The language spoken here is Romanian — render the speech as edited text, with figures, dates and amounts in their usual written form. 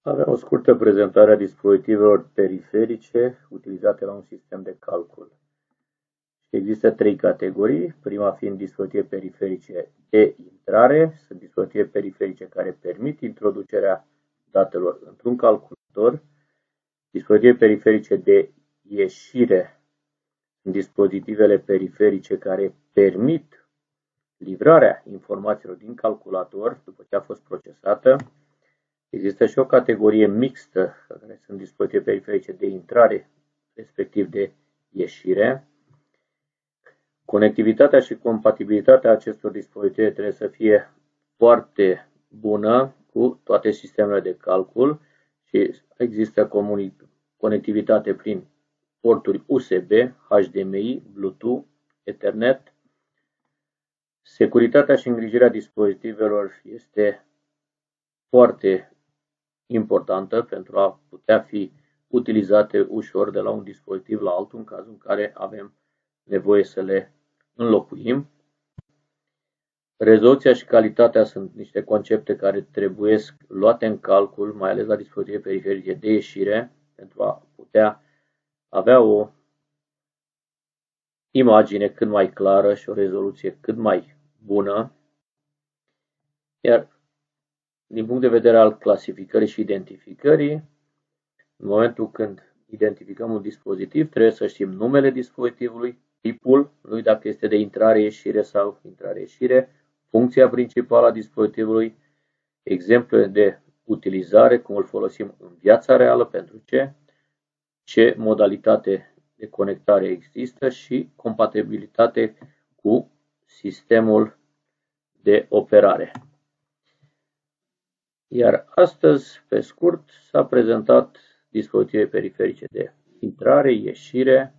Avem o scurtă prezentare a dispozitivelor periferice utilizate la un sistem de calcul. Există trei categorii, prima fiind dispozitive periferice de intrare, sunt dispozitive periferice care permit introducerea datelor într-un calculator. Dispozitive periferice de ieșire sunt dispozitivele periferice care permit livrarea informațiilor din calculator după ce a fost procesată. Există și o categorie mixtă, care sunt dispozitive periferice de intrare, respectiv de ieșire. Conectivitatea și compatibilitatea acestor dispozitive trebuie să fie foarte bună cu toate sistemele de calcul și există conectivitate prin porturi USB, HDMI, Bluetooth, Ethernet. Securitatea și îngrijirea dispozitivelor este foarte importantă pentru a putea fi utilizate ușor de la un dispozitiv la altul în cazul în care avem nevoie să le înlocuim. Rezoluția și calitatea sunt niște concepte care trebuie luate în calcul, mai ales la dispozitive periferice de ieșire, pentru a putea avea o imagine cât mai clară și o rezoluție cât mai bună. Iar din punct de vedere al clasificării și identificării, în momentul când identificăm un dispozitiv, trebuie să știm numele dispozitivului, tipul lui, dacă este de intrare-ieșire sau intrare-ieșire, funcția principală a dispozitivului, exemple de utilizare, cum îl folosim în viața reală, pentru ce modalitate de conectare există și compatibilitate cu sistemul de operare. Iar astăzi, pe scurt, s-a prezentat dispozitive periferice de intrare, ieșire,